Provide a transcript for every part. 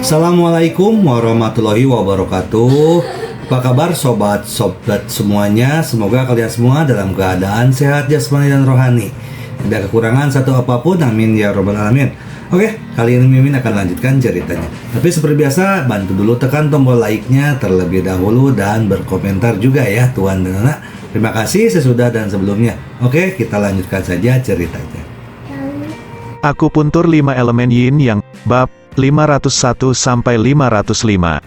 Assalamualaikum warahmatullahi wabarakatuh. Apa kabar sobat semuanya? Semoga kalian semua dalam keadaan sehat jasmani dan rohani. Tidak kekurangan satu apapun, amin ya robbal alamin. Oke, kali ini Mimin akan lanjutkan ceritanya. Tapi seperti biasa, bantu dulu tekan tombol like-nya terlebih dahulu dan berkomentar juga ya Tuan dan Anak. Terima kasih sesudah dan sebelumnya. Oke, kita lanjutkan saja ceritanya. Akupuntur 5 elemen yin yang, bab 501-505.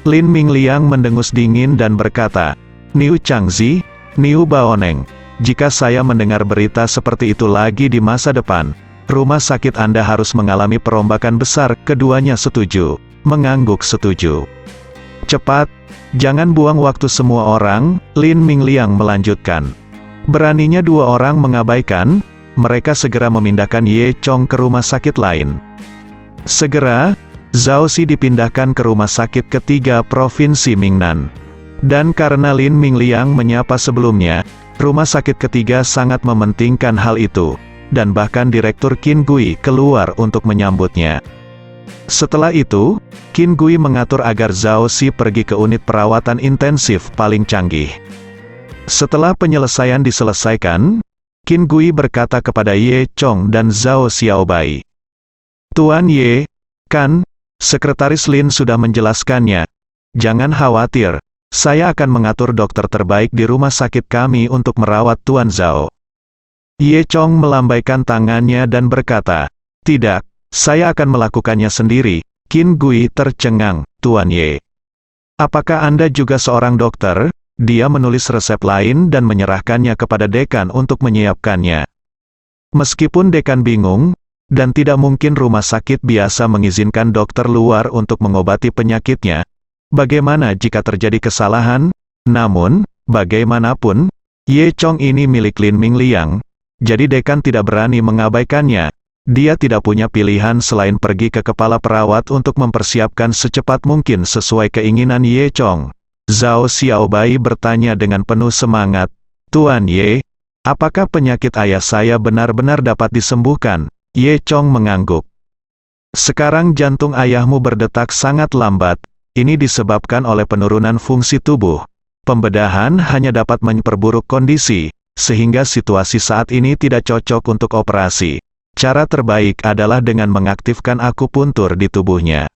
Lin Mingliang mendengus dingin dan berkata, "Niu Changzi, Niu Baoneng, jika saya mendengar berita seperti itu lagi di masa depan, rumah sakit Anda harus mengalami perombakan besar." Keduanya setuju, mengangguk setuju. "Cepat, jangan buang waktu semua orang," Lin Mingliang melanjutkan. Beraninya dua orang mengabaikan, mereka segera memindahkan Ye Chong ke rumah sakit lain. Segera, Zhao Xi dipindahkan ke rumah sakit ketiga Provinsi Mingnan. Dan karena Lin Mingliang menyapa sebelumnya, rumah sakit ketiga sangat mementingkan hal itu, dan bahkan Direktur Qin Gui keluar untuk menyambutnya. Setelah itu, Qin Gui mengatur agar Zhao Xi pergi ke unit perawatan intensif paling canggih. Setelah penyelesaian diselesaikan, Qin Gui berkata kepada Ye Chong dan Zhao Xiaobai, "Tuan Ye, kan, Sekretaris Lin sudah menjelaskannya. Jangan khawatir, saya akan mengatur dokter terbaik di rumah sakit kami untuk merawat Tuan Zhao." Ye Chong melambaikan tangannya dan berkata, "Tidak, saya akan melakukannya sendiri." Qin Gui tercengang, "Tuan Ye, apakah Anda juga seorang dokter?" Dia menulis resep lain dan menyerahkannya kepada dekan untuk menyiapkannya. Meskipun dekan bingung, dan tidak mungkin rumah sakit biasa mengizinkan dokter luar untuk mengobati penyakitnya, bagaimana jika terjadi kesalahan? Namun, bagaimanapun, Ye Chong ini milik Lin Mingliang, jadi dekan tidak berani mengabaikannya. Dia tidak punya pilihan selain pergi ke kepala perawat untuk mempersiapkan secepat mungkin sesuai keinginan Ye Chong. Zhao Xiaobai bertanya dengan penuh semangat, "Tuan Ye, apakah penyakit ayah saya benar-benar dapat disembuhkan?" Ye Chong mengangguk. "Sekarang jantung ayahmu berdetak sangat lambat. Ini disebabkan oleh penurunan fungsi tubuh. Pembedahan hanya dapat memperburuk kondisi, sehingga situasi saat ini tidak cocok untuk operasi. Cara terbaik adalah dengan mengaktifkan akupuntur di tubuhnya.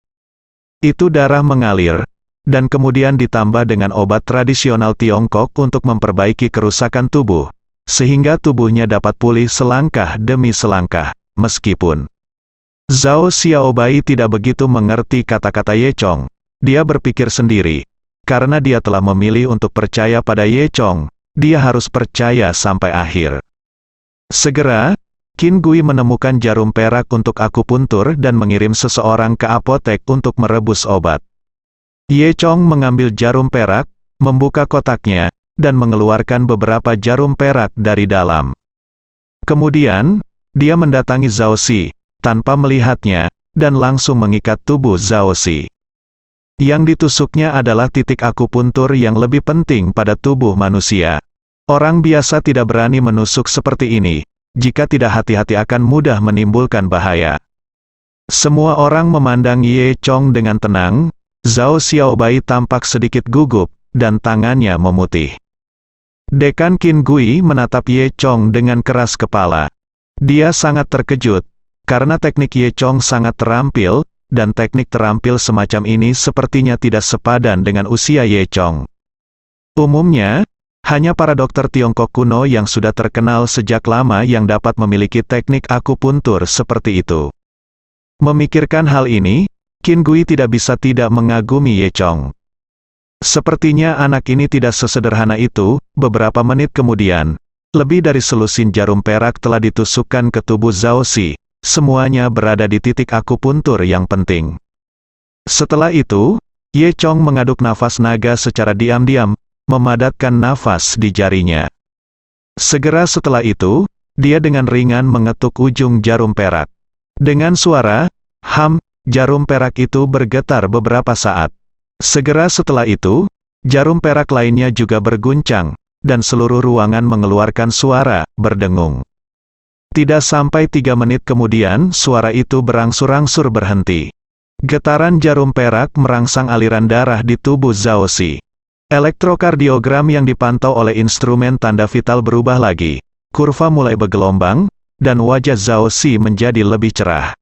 Itu darah mengalir, dan kemudian ditambah dengan obat tradisional Tiongkok untuk memperbaiki kerusakan tubuh, sehingga tubuhnya dapat pulih selangkah demi selangkah." Meskipun Zhao Xiaobai tidak begitu mengerti kata-kata Ye Chong, dia berpikir sendiri. Karena dia telah memilih untuk percaya pada Ye Chong, dia harus percaya sampai akhir. Segera, Qin Gui menemukan jarum perak untuk akupuntur dan mengirim seseorang ke apotek untuk merebus obat. Ye Chong mengambil jarum perak, membuka kotaknya, dan mengeluarkan beberapa jarum perak dari dalam. Kemudian, dia mendatangi Zhao Xi, tanpa melihatnya, dan langsung mengikat tubuh Zhao Xi. Yang ditusuknya adalah titik akupuntur yang lebih penting pada tubuh manusia. Orang biasa tidak berani menusuk seperti ini, jika tidak hati-hati akan mudah menimbulkan bahaya. Semua orang memandang Ye Chong dengan tenang. Zhao Xiaobai tampak sedikit gugup, dan tangannya memutih. Dekan Qin Gui menatap Ye Chong dengan keras kepala. Dia sangat terkejut, karena teknik Ye Chong sangat terampil, dan teknik terampil semacam ini sepertinya tidak sepadan dengan usia Ye Chong. Umumnya, hanya para dokter Tiongkok kuno yang sudah terkenal sejak lama yang dapat memiliki teknik akupuntur seperti itu. Memikirkan hal ini, Qin Gui tidak bisa tidak mengagumi Ye Chong. Sepertinya anak ini tidak sesederhana itu. Beberapa menit kemudian, lebih dari selusin jarum perak telah ditusukkan ke tubuh Zhao Xi. Semuanya berada di titik akupuntur yang penting. Setelah itu, Ye Chong mengaduk nafas naga secara diam-diam, memadatkan nafas di jarinya. Segera setelah itu, dia dengan ringan mengetuk ujung jarum perak. Dengan suara, "Ham", jarum perak itu bergetar beberapa saat. Segera setelah itu, jarum perak lainnya juga berguncang, dan seluruh ruangan mengeluarkan suara berdengung. Tidak sampai 3 menit kemudian, suara itu berangsur-angsur berhenti. Getaran jarum perak merangsang aliran darah di tubuh Zhao Xi. Elektrokardiogram yang dipantau oleh instrumen tanda vital berubah lagi. Kurva mulai bergelombang, dan wajah Zhao Xi menjadi lebih cerah.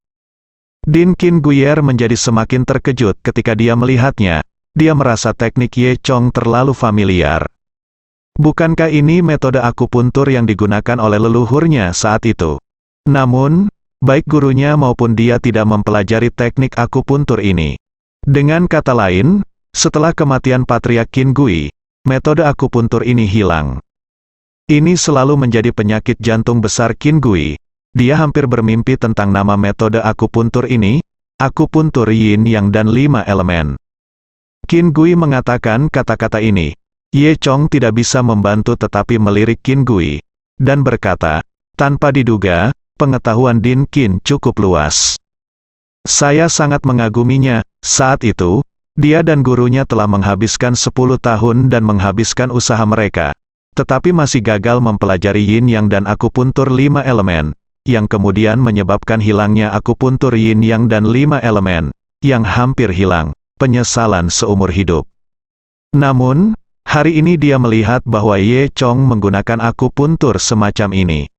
Din Qingguier menjadi semakin terkejut ketika dia melihatnya. Dia merasa teknik Ye Chong terlalu familiar. Bukankah ini metode akupuntur yang digunakan oleh leluhurnya saat itu? Namun, baik gurunya maupun dia tidak mempelajari teknik akupuntur ini. Dengan kata lain, setelah kematian Patriark Qin Gui, metode akupuntur ini hilang. Ini selalu menjadi penyakit jantung besar Qin Gui. Dia hampir bermimpi tentang nama metode akupuntur ini, akupuntur yin yang dan 5 elemen. Qin Gui mengatakan kata-kata ini. Ye Chong tidak bisa membantu tetapi melirik Qin Gui, dan berkata, tanpa diduga, pengetahuan Din Qin cukup luas. Saya sangat mengaguminya. Saat itu, dia dan gurunya telah menghabiskan 10 tahun dan menghabiskan usaha mereka, tetapi masih gagal mempelajari yin yang dan akupuntur 5 elemen, yang kemudian menyebabkan hilangnya akupuntur yin yang dan 5 elemen, yang hampir hilang, penyesalan seumur hidup. Namun, hari ini dia melihat bahwa Ye Chong menggunakan akupuntur semacam ini.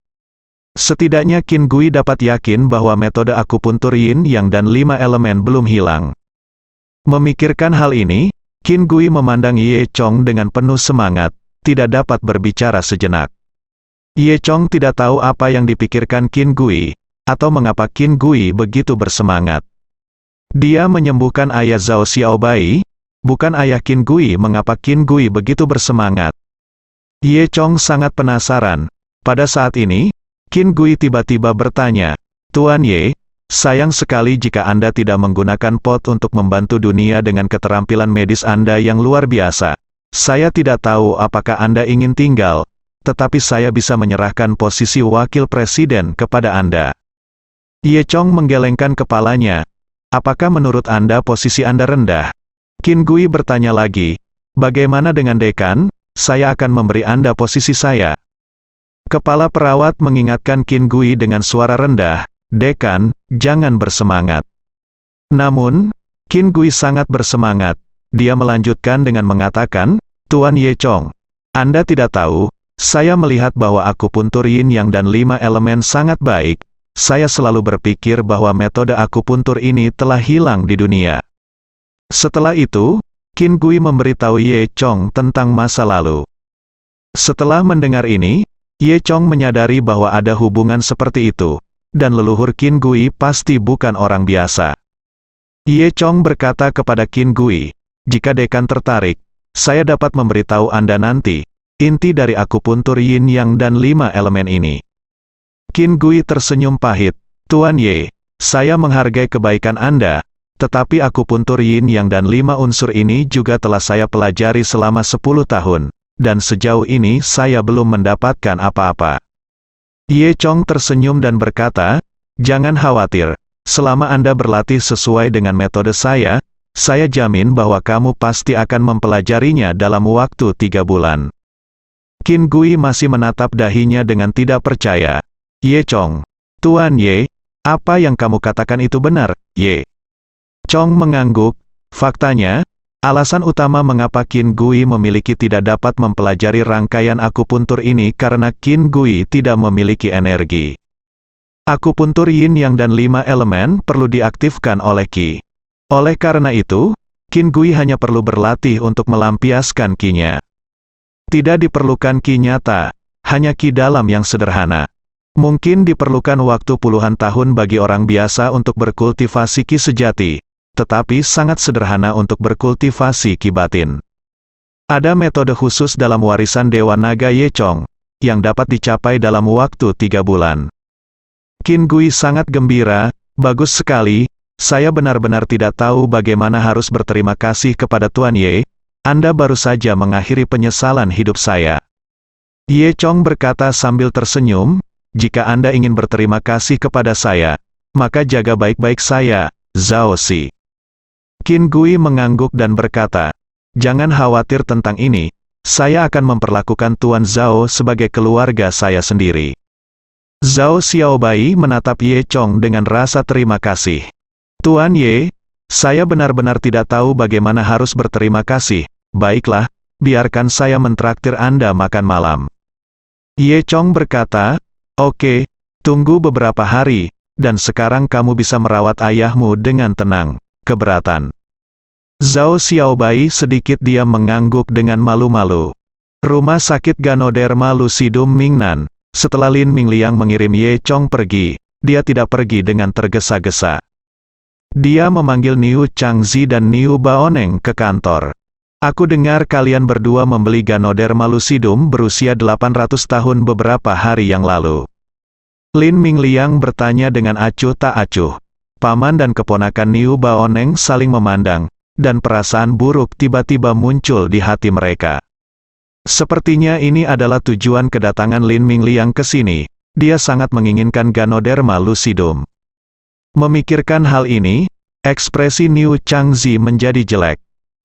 Setidaknya Qin Gui dapat yakin bahwa metode akupuntur yin yang dan 5 elemen belum hilang. Memikirkan hal ini, Qin Gui memandang Ye Chong dengan penuh semangat, tidak dapat berbicara sejenak. Ye Chong tidak tahu apa yang dipikirkan Qin Gui, atau mengapa Qin Gui begitu bersemangat. Dia menyembuhkan ayah Zhao Xiaobai, bukan ayah Qin Gui. Mengapa Qin Gui begitu bersemangat? Ye Chong sangat penasaran. Pada saat ini, Qin Gui tiba-tiba bertanya, Tuan Ye, sayang sekali jika Anda tidak menggunakan pot untuk membantu dunia dengan keterampilan medis Anda yang luar biasa. Saya tidak tahu apakah Anda ingin tinggal, tetapi saya bisa menyerahkan posisi wakil presiden kepada Anda. Ye Chong menggelengkan kepalanya. Apakah menurut Anda posisi Anda rendah? Qin Gui bertanya lagi, bagaimana dengan dekan? Saya akan memberi Anda posisi saya. Kepala perawat mengingatkan Qin Gui dengan suara rendah, dekan, jangan bersemangat. Namun, Qin Gui sangat bersemangat. Dia melanjutkan dengan mengatakan, Tuan Ye Chong, Anda tidak tahu, saya melihat bahwa akupuntur yin yang dan 5 elemen sangat baik. Saya selalu berpikir bahwa metode akupuntur ini telah hilang di dunia. Setelah itu, Qin Gui memberitahu Ye Chong tentang masa lalu. Setelah mendengar ini, Ye Chong menyadari bahwa ada hubungan seperti itu, dan leluhur Qin Gui pasti bukan orang biasa. Ye Chong berkata kepada Qin Gui, jika dekan tertarik, saya dapat memberitahu Anda nanti, inti dari akupuntur yin yang dan 5 elemen ini. Qin Gui tersenyum pahit, Tuan Ye, saya menghargai kebaikan Anda, tetapi akupuntur yin yang dan 5 unsur ini juga telah saya pelajari selama 10 tahun, dan sejauh ini saya belum mendapatkan apa-apa. Ye Chong tersenyum dan berkata, jangan khawatir, selama Anda berlatih sesuai dengan metode saya jamin bahwa kamu pasti akan mempelajarinya dalam waktu 3 bulan. Qin Gui masih menatap dahinya dengan tidak percaya. Ye Chong, Tuan Ye, apa yang kamu katakan itu benar, Ye? Chong mengangguk. Faktanya, alasan utama mengapa Qin Gui memiliki tidak dapat mempelajari rangkaian akupuntur ini karena Qin Gui tidak memiliki energi. Akupuntur yin yang dan 5 elemen perlu diaktifkan oleh Qi. Oleh karena itu, Qin Gui hanya perlu berlatih untuk melampiaskan Qi-nya. Tidak diperlukan Qi nyata, hanya Qi dalam yang sederhana. Mungkin diperlukan waktu puluhan tahun bagi orang biasa untuk berkultivasi Qi sejati, tetapi sangat sederhana untuk berkultivasi Qi batin. Ada metode khusus dalam warisan Dewa Naga Ye Chong, yang dapat dicapai dalam waktu 3 bulan. Qin Gui sangat gembira, bagus sekali, saya benar-benar tidak tahu bagaimana harus berterima kasih kepada Tuan Ye, Anda baru saja mengakhiri penyesalan hidup saya. Ye Chong berkata sambil tersenyum, jika Anda ingin berterima kasih kepada saya, maka jaga baik-baik saya, Zhao Xi. Qin Gui mengangguk dan berkata, jangan khawatir tentang ini, saya akan memperlakukan Tuan Zhao sebagai keluarga saya sendiri. Zhao Xiaobai menatap Ye Chong dengan rasa terima kasih. Tuan Ye, Saya benar-benar tidak tahu bagaimana harus berterima kasih. Baiklah, biarkan saya mentraktir Anda makan malam. Ye Chong berkata, oke, tunggu beberapa hari, dan sekarang kamu bisa merawat ayahmu dengan tenang. Keberatan. Zhao Xiaobai sedikit diam mengangguk dengan malu-malu. Rumah sakit Ganoderma Lucidum Mingnan. Setelah Lin Mingliang mengirim Ye Chong pergi, dia tidak pergi dengan tergesa-gesa. Dia memanggil Niu Changzi dan Niu Baoneng ke kantor. Aku dengar kalian berdua membeli Ganoderma Lucidum berusia 800 tahun beberapa hari yang lalu. Lin Mingliang bertanya dengan acuh tak acuh. Paman dan keponakan Niu Baoneng saling memandang, dan perasaan buruk tiba-tiba muncul di hati mereka. Sepertinya ini adalah tujuan kedatangan Lin Mingliang ke sini. Dia sangat menginginkan Ganoderma Lucidum. Memikirkan hal ini, ekspresi Niu Changzi menjadi jelek.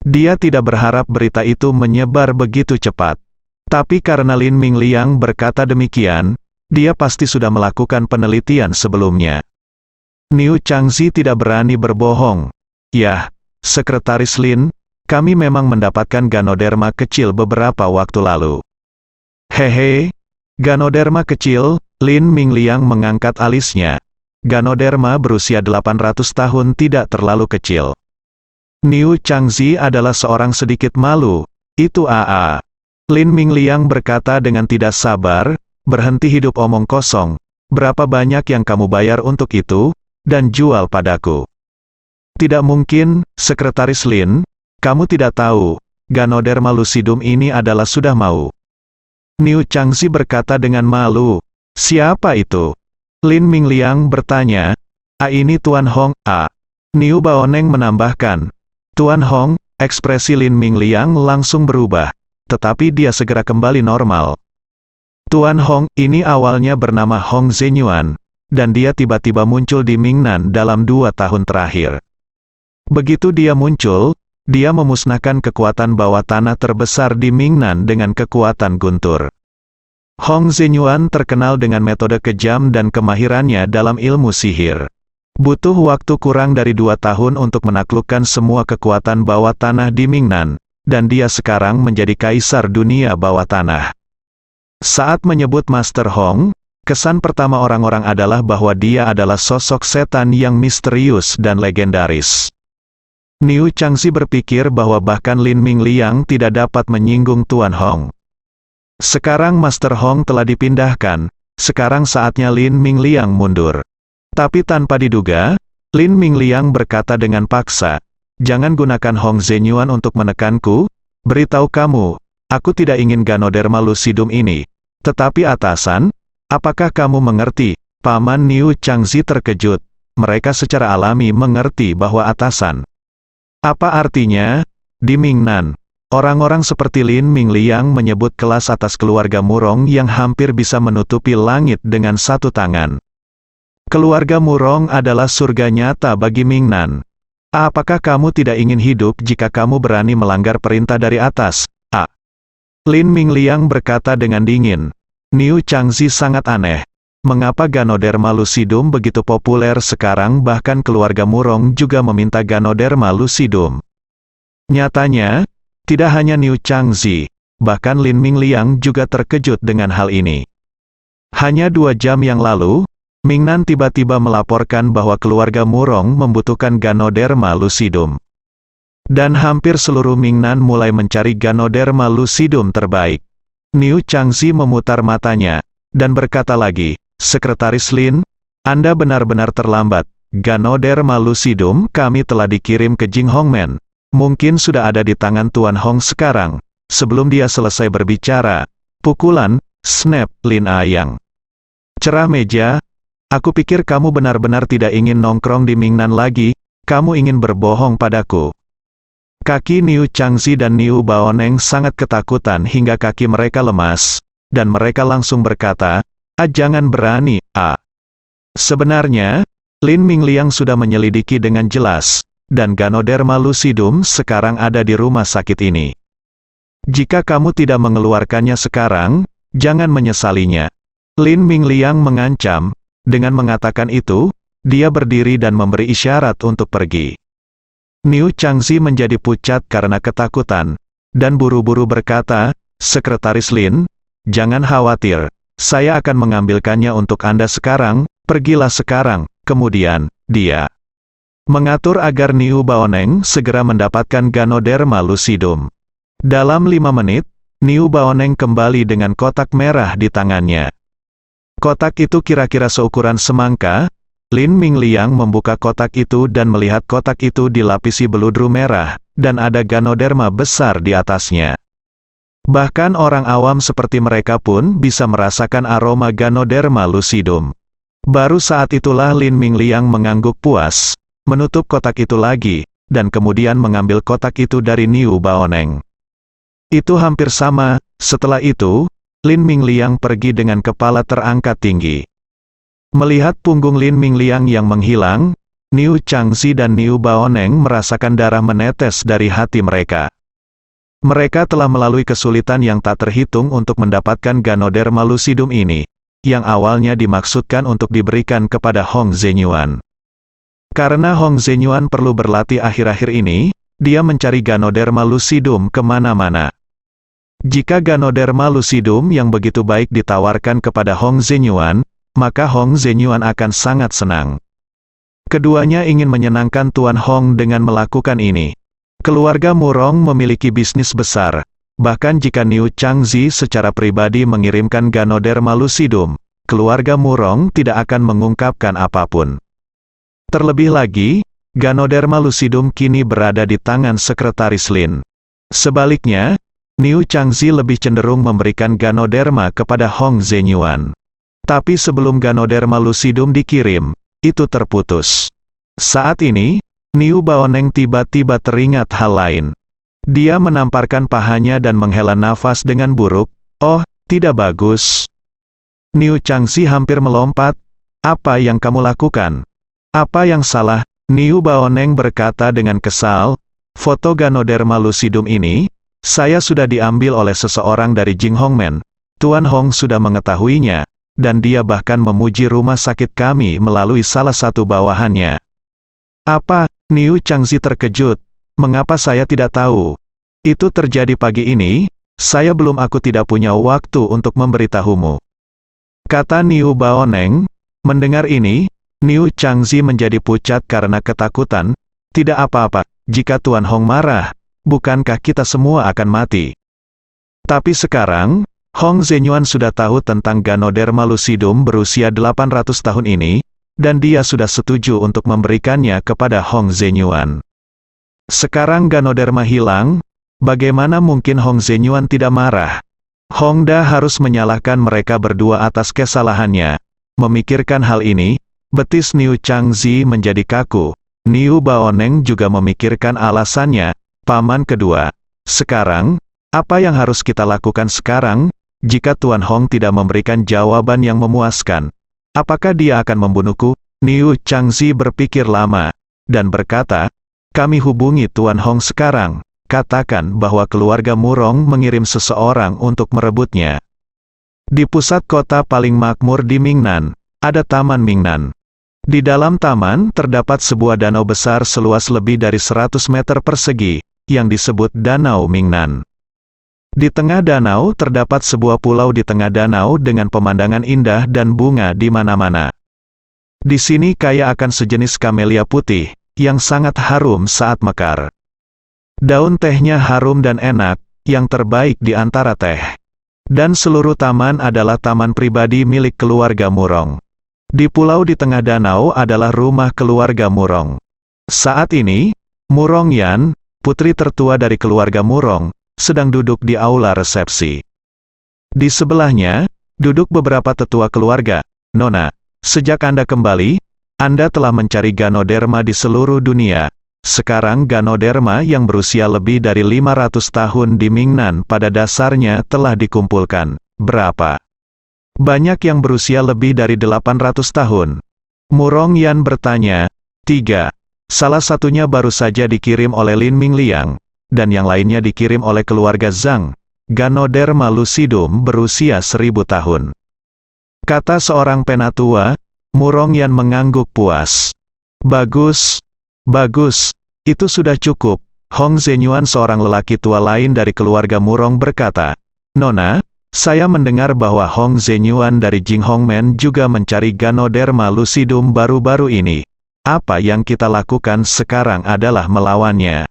Dia tidak berharap berita itu menyebar begitu cepat. Tapi karena Lin Mingliang berkata demikian, dia pasti sudah melakukan penelitian sebelumnya. Niu Changzi tidak berani berbohong. Yah, Sekretaris Lin, kami memang mendapatkan Ganoderma kecil beberapa waktu lalu. Hehe, Ganoderma kecil, Lin Mingliang mengangkat alisnya. Ganoderma berusia 800 tahun tidak terlalu kecil. Niu Changzi adalah seorang sedikit malu, itu AA. Lin Mingliang berkata dengan tidak sabar, berhenti hidup omong kosong, berapa banyak yang kamu bayar untuk itu, dan jual padaku. Tidak mungkin, Sekretaris Lin, kamu tidak tahu, Ganoderma Lucidum ini adalah sudah mau. Niu Changzi berkata dengan malu, siapa itu? Lin Mingliang bertanya, ini Tuan Hong, Niu Baoneng menambahkan, Tuan Hong, ekspresi Lin Mingliang langsung berubah, tetapi dia segera kembali normal. Tuan Hong ini awalnya bernama Hong Zenyuan, dan dia tiba-tiba muncul di Mingnan dalam 2 tahun terakhir. Begitu dia muncul, dia memusnahkan kekuatan bawah tanah terbesar di Mingnan dengan kekuatan guntur. Hong Zenyuan terkenal dengan metode kejam dan kemahirannya dalam ilmu sihir. Butuh waktu kurang dari 2 tahun untuk menaklukkan semua kekuatan bawah tanah di Mingnan, dan dia sekarang menjadi kaisar dunia bawah tanah. Saat menyebut Master Hong, kesan pertama orang-orang adalah bahwa dia adalah sosok setan yang misterius dan legendaris. Niu Changzi berpikir bahwa bahkan Lin Mingliang tidak dapat menyinggung Tuan Hong. Sekarang Master Hong telah dipindahkan, sekarang saatnya Lin Mingliang mundur. Tapi tanpa diduga, Lin Mingliang berkata dengan paksa, jangan gunakan Hong Zenyuan untuk menekanku, beritahu kamu, aku tidak ingin Ganoderma Lucidum ini. Tetapi atasan, apakah kamu mengerti? Paman Niu Changzi terkejut, mereka secara alami mengerti bahwa atasan. Apa artinya? Di Mingnan, orang-orang seperti Lin Mingliang menyebut kelas atas keluarga Murong yang hampir bisa menutupi langit dengan satu tangan. Keluarga Murong adalah surga nyata bagi Mingnan. Apakah kamu tidak ingin hidup jika kamu berani melanggar perintah dari atas? Lin Mingliang berkata dengan dingin. Niu Changzi sangat aneh. Mengapa Ganoderma Lucidum begitu populer sekarang bahkan keluarga Murong juga meminta Ganoderma Lucidum? Nyatanya, tidak hanya Niu Changzi, bahkan Lin Mingliang juga terkejut dengan hal ini. Hanya 2 jam yang lalu, Mingnan tiba-tiba melaporkan bahwa keluarga Murong membutuhkan Ganoderma Lucidum. Dan hampir seluruh Mingnan mulai mencari Ganoderma Lucidum terbaik. Niu Changzi memutar matanya, dan berkata lagi, Sekretaris Lin, Anda benar-benar terlambat. Ganoderma Lucidum kami telah dikirim ke Jinghongmen. Mungkin sudah ada di tangan Tuan Hong sekarang. Sebelum dia selesai berbicara, pukulan, snap, Lin Ayang. Cerah meja, aku pikir kamu benar-benar tidak ingin nongkrong di Mingnan lagi, kamu ingin berbohong padaku. Kaki Niu Changzi dan Niu Baoneng sangat ketakutan hingga kaki mereka lemas, dan mereka langsung berkata, jangan berani, Sebenarnya, Lin Mingliang sudah menyelidiki dengan jelas, dan Ganoderma Lucidum sekarang ada di rumah sakit ini. Jika kamu tidak mengeluarkannya sekarang, jangan menyesalinya. Lin Mingliang mengancam, dengan mengatakan itu, dia berdiri dan memberi isyarat untuk pergi. Niu Changzi menjadi pucat karena ketakutan, dan buru-buru berkata, "Sekretaris Lin, jangan khawatir, saya akan mengambilkannya untuk Anda sekarang, pergilah sekarang." Kemudian, dia mengatur agar Niu Baoneng segera mendapatkan Ganoderma lucidum. Dalam 5 menit, Niu Baoneng kembali dengan kotak merah di tangannya. Kotak itu kira-kira seukuran semangka. Lin Mingliang membuka kotak itu dan melihat kotak itu dilapisi beludru merah, dan ada Ganoderma besar di atasnya. Bahkan orang awam seperti mereka pun bisa merasakan aroma Ganoderma lucidum. Baru saat itulah Lin Mingliang mengangguk puas, menutup kotak itu lagi, dan kemudian mengambil kotak itu dari Niu Baoneng. Itu hampir sama. Setelah itu, Lin Mingliang pergi dengan kepala terangkat tinggi. Melihat punggung Lin Mingliang yang menghilang, Niu Changzi dan Niu Baoneng merasakan darah menetes dari hati mereka. Mereka telah melalui kesulitan yang tak terhitung untuk mendapatkan Ganoderma lucidum ini, yang awalnya dimaksudkan untuk diberikan kepada Hong Zhenyuan. Karena Hong Zhenyuan perlu berlatih akhir-akhir ini, dia mencari Ganoderma lucidum kemana-mana. Jika Ganoderma lucidum yang begitu baik ditawarkan kepada Hong Zhenyuan, maka Hong Zhenyuan akan sangat senang. Keduanya ingin menyenangkan Tuan Hong dengan melakukan ini. Keluarga Murong memiliki bisnis besar. Bahkan jika Niu Changzi secara pribadi mengirimkan Ganoderma lucidum, keluarga Murong tidak akan mengungkapkan apapun. Terlebih lagi, Ganoderma lucidum kini berada di tangan Sekretaris Lin. Sebaliknya, Niu Changzi lebih cenderung memberikan Ganoderma kepada Hong Zhenyuan. Tapi sebelum Ganoderma lucidum dikirim, itu terputus. Saat ini, Niu Baoneng tiba-tiba teringat hal lain. Dia menamparkan pahanya dan menghela nafas dengan buruk. "Oh, tidak bagus." Niu Changzi hampir melompat. "Apa yang kamu lakukan? Apa yang salah?" Niu Baoneng berkata dengan kesal, "Foto Ganoderma lucidum ini, saya sudah diambil oleh seseorang dari Jing Hongmen. Tuan Hong sudah mengetahuinya, dan dia bahkan memuji rumah sakit kami melalui salah satu bawahannya." "Apa?" Niu Changzi terkejut. "Mengapa saya tidak tahu? Itu terjadi pagi ini, aku tidak punya waktu untuk memberitahumu," kata Niu Baoneng. Mendengar ini, Niu Changzi menjadi pucat karena ketakutan. "Tidak apa-apa, jika Tuan Hong marah, bukankah kita semua akan mati?" Tapi sekarang, Hong Zhenyuan sudah tahu tentang Ganoderma lucidum berusia 800 tahun ini, dan dia sudah setuju untuk memberikannya kepada Hong Zhenyuan. Sekarang Ganoderma hilang, bagaimana mungkin Hong Zhenyuan tidak marah? Hongda harus menyalahkan mereka berdua atas kesalahannya. Memikirkan hal ini, betis Niu Changzi menjadi kaku. Niu Baoneng juga memikirkan alasannya. "Paman kedua, sekarang, apa yang harus kita lakukan sekarang? Jika Tuan Hong tidak memberikan jawaban yang memuaskan, apakah dia akan membunuhku?" Niu Changzi berpikir lama, dan berkata, "Kami hubungi Tuan Hong sekarang, katakan bahwa keluarga Murong mengirim seseorang untuk merebutnya." Di pusat kota paling makmur di Mingnan, ada Taman Mingnan. Di dalam taman terdapat sebuah danau besar seluas lebih dari 100 meter persegi, yang disebut Danau Mingnan. Di tengah danau terdapat sebuah pulau di tengah danau dengan pemandangan indah dan bunga di mana-mana. Di sini kaya akan sejenis kamelia putih, yang sangat harum saat mekar. Daun tehnya harum dan enak, yang terbaik di antara teh. Dan seluruh taman adalah taman pribadi milik keluarga Murong. Di pulau di tengah danau adalah rumah keluarga Murong. Saat ini, Murong Yan, putri tertua dari keluarga Murong, sedang duduk di aula resepsi. Di sebelahnya, duduk beberapa tetua keluarga. "Nona, sejak Anda kembali, Anda telah mencari Ganoderma di seluruh dunia. Sekarang Ganoderma yang berusia lebih dari 500 tahun di Mingnan pada dasarnya telah dikumpulkan. Berapa?" "Banyak yang berusia lebih dari 800 tahun. Murong Yan bertanya. 3. Salah satunya baru saja dikirim oleh Lin Mingliang, dan yang lainnya dikirim oleh keluarga Zhang. Ganoderma lucidum berusia 1000 tahun. Kata seorang penatua. Murong Yan mengangguk puas. Bagus, bagus. Itu sudah cukup. Hong Zenyuan, seorang lelaki tua lain dari keluarga Murong, berkata, "Nona, saya mendengar bahwa Hong Zenyuan dari Jinghongmen juga mencari Ganoderma lucidum baru-baru ini. Apa yang kita lakukan sekarang adalah melawannya.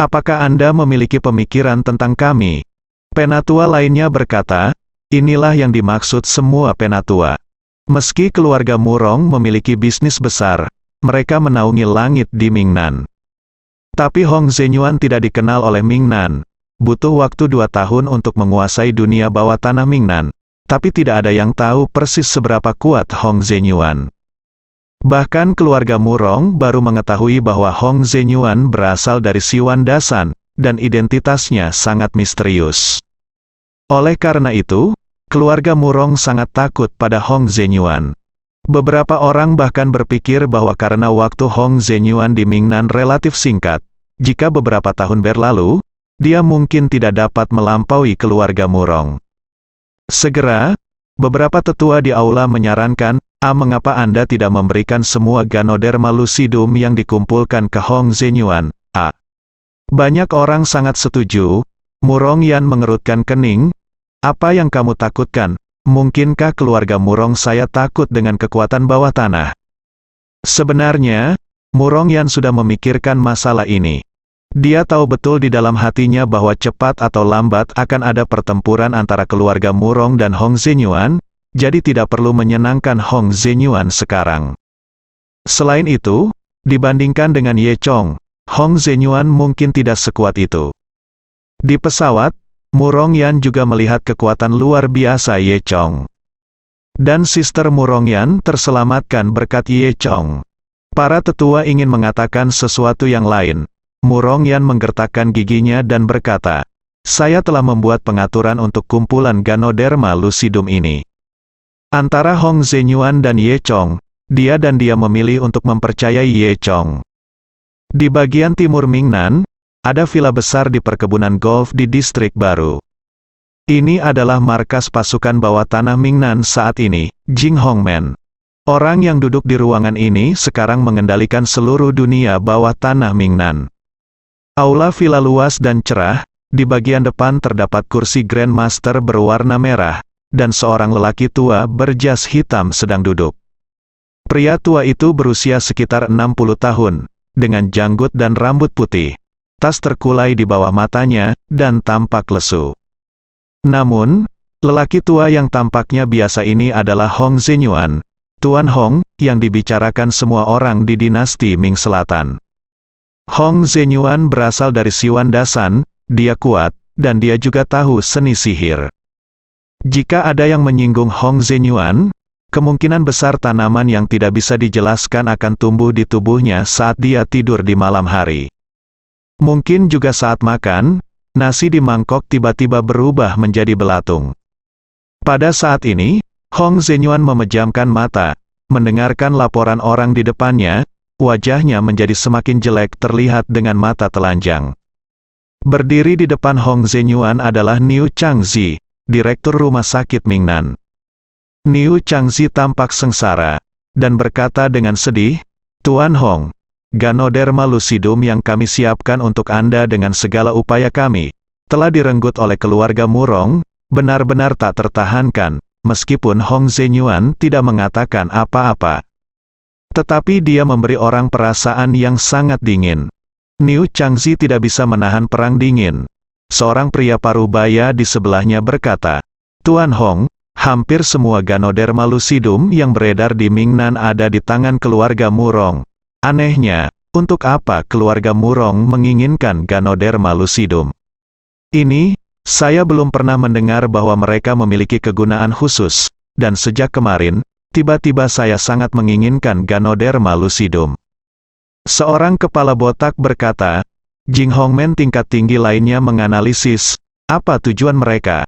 Apakah Anda memiliki pemikiran tentang kami?" Penatua lainnya berkata, "Inilah yang dimaksud semua penatua. Meski keluarga Murong memiliki bisnis besar, mereka menaungi langit di Mingnan. Tapi Hong Zenyuan tidak dikenal oleh Mingnan. Butuh waktu 2 tahun untuk menguasai dunia bawah tanah Mingnan. Tapi tidak ada yang tahu persis seberapa kuat Hong Zenyuan. Bahkan keluarga Murong baru mengetahui bahwa Hong Zenyuan berasal dari Siwan Dasan, dan identitasnya sangat misterius. Oleh karena itu, keluarga Murong sangat takut pada Hong Zenyuan. Beberapa orang bahkan berpikir bahwa karena waktu Hong Zenyuan di Mingnan relatif singkat, jika beberapa tahun berlalu, dia mungkin tidak dapat melampaui keluarga Murong. Segera, beberapa tetua di aula menyarankan, mengapa Anda tidak memberikan semua Ganoderma lucidum yang dikumpulkan ke Hong Zenyuan, Banyak orang sangat setuju. Murong Yan mengerutkan kening. Apa yang kamu takutkan? Mungkinkah keluarga Murong saya takut dengan kekuatan bawah tanah? Sebenarnya, Murong Yan sudah memikirkan masalah ini. Dia tahu betul di dalam hatinya bahwa cepat atau lambat akan ada pertempuran antara keluarga Murong dan Hong Zenyuan, jadi tidak perlu menyenangkan Hong Zenyuan sekarang. Selain itu, dibandingkan dengan Ye Chong, Hong Zenyuan mungkin tidak sekuat itu. Di pesawat, Murong Yan juga melihat kekuatan luar biasa Ye Chong. Dan Sister Murong Yan terselamatkan berkat Ye Chong. Para tetua ingin mengatakan sesuatu yang lain. Murong Yan menggertakkan giginya dan berkata, "Saya telah membuat pengaturan untuk kumpulan Ganoderma lucidum ini. Antara Hong Zenyuan dan Ye Chong, dia memilih untuk mempercayai Ye Chong. Di bagian timur Mingnan, ada villa besar di perkebunan golf di distrik baru. Ini adalah markas pasukan bawah tanah Mingnan saat ini, Jinghongmen. Orang yang duduk di ruangan ini sekarang mengendalikan seluruh dunia bawah tanah Mingnan. Aula villa luas dan cerah, di bagian depan terdapat kursi Grandmaster berwarna merah, dan seorang lelaki tua berjas hitam sedang duduk. Pria tua itu berusia sekitar 60 tahun, dengan janggut dan rambut putih. Tas terkulai di bawah matanya, dan tampak lesu. Namun, lelaki tua yang tampaknya biasa ini adalah Hong Zenyuan, Tuan Hong, yang dibicarakan semua orang di dinasti Ming Selatan. Hong Zenyuan berasal dari Siwan Dasan, dia kuat, dan dia juga tahu seni sihir. Jika ada yang menyinggung Hong Zenyuan, kemungkinan besar tanaman yang tidak bisa dijelaskan akan tumbuh di tubuhnya saat dia tidur di malam hari. Mungkin juga saat makan, nasi di mangkok tiba-tiba berubah menjadi belatung. Pada saat ini, Hong Zenyuan memejamkan mata, mendengarkan laporan orang di depannya. Wajahnya menjadi semakin jelek terlihat dengan mata telanjang. Berdiri di depan Hong Zenyuan adalah Niu Changzi, direktur rumah sakit Mingnan. Niu Changzi tampak sengsara, dan berkata dengan sedih, "Tuan Hong, Ganoderma lucidum yang kami siapkan untuk Anda dengan segala upaya kami, telah direnggut oleh keluarga Murong, benar-benar tak tertahankan, meskipun Hong Zenyuan tidak mengatakan apa-apa. Tetapi dia memberi orang perasaan yang sangat dingin." Niu Changzi tidak bisa menahan perang dingin. Seorang pria parubaya di sebelahnya berkata, "Tuan Hong, hampir semua Ganoderma lucidum yang beredar di Mingnan ada di tangan keluarga Murong. Anehnya, untuk apa keluarga Murong menginginkan Ganoderma lucidum? Ini, saya belum pernah mendengar bahwa mereka memiliki kegunaan khusus, dan sejak kemarin, tiba-tiba saya sangat menginginkan Ganoderma lucidum." Seorang kepala botak berkata, "Jinghongmen tingkat tinggi lainnya menganalisis, apa tujuan mereka?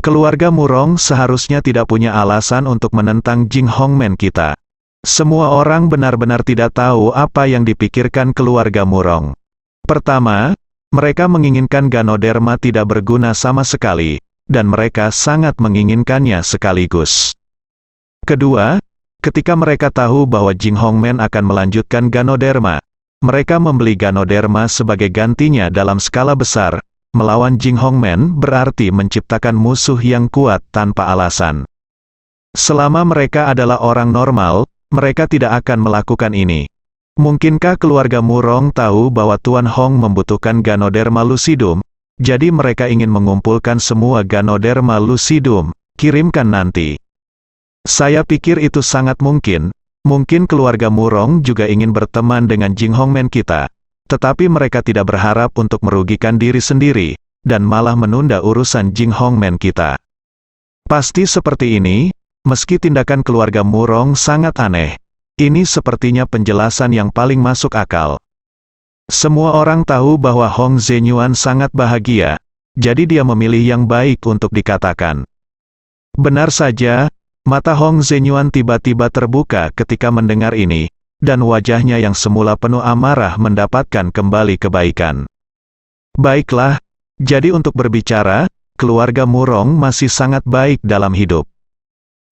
Keluarga Murong seharusnya tidak punya alasan untuk menentang Jinghongmen kita. Semua orang benar-benar tidak tahu apa yang dipikirkan keluarga Murong. Pertama, mereka menginginkan Ganoderma tidak berguna sama sekali, dan mereka sangat menginginkannya sekaligus. Kedua, ketika mereka tahu bahwa Jinghongmen akan melanjutkan Ganoderma, mereka membeli Ganoderma sebagai gantinya dalam skala besar. Melawan Jing Hongmen berarti menciptakan musuh yang kuat tanpa alasan. Selama mereka adalah orang normal, mereka tidak akan melakukan ini. Mungkinkah keluarga Murong tahu bahwa Tuan Hong membutuhkan Ganoderma lucidum, jadi mereka ingin mengumpulkan semua Ganoderma lucidum, kirimkan nanti. Saya pikir itu sangat mungkin. Mungkin keluarga Murong juga ingin berteman dengan Jing Hongmen kita. Tetapi mereka tidak berharap untuk merugikan diri sendiri, dan malah menunda urusan Jing Hongmen kita. Pasti seperti ini, meski tindakan keluarga Murong sangat aneh. Ini sepertinya penjelasan yang paling masuk akal. Semua orang tahu bahwa Hong Zhenyuan sangat bahagia, jadi dia memilih yang baik untuk dikatakan. Benar saja, mata Hong Zhenyuan tiba-tiba terbuka ketika mendengar ini, dan wajahnya yang semula penuh amarah mendapatkan kembali kebaikan. Baiklah, jadi untuk berbicara, keluarga Murong masih sangat baik dalam hidup.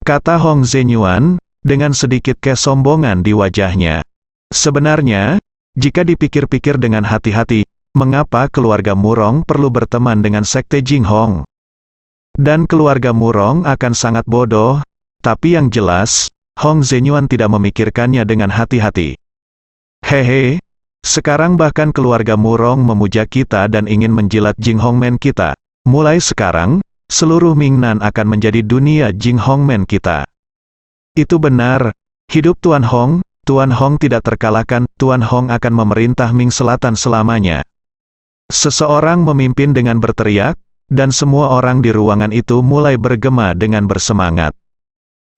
Kata Hong Zhenyuan, dengan sedikit kesombongan di wajahnya. Sebenarnya, jika dipikir-pikir dengan hati-hati, mengapa keluarga Murong perlu berteman dengan sekte Jing Hong? Dan keluarga Murong akan sangat bodoh, tapi yang jelas, Hong Zhenyuan tidak memikirkannya dengan hati-hati. Hehe, sekarang bahkan keluarga Murong memuja kita dan ingin menjilat Jing Hongmen kita. Mulai sekarang, seluruh Mingnan akan menjadi dunia Jing Hongmen kita. Itu benar, hidup Tuan Hong tidak terkalahkan, Tuan Hong akan memerintah Ming Selatan selamanya. Seseorang memimpin dengan berteriak, dan semua orang di ruangan itu mulai bergema dengan bersemangat.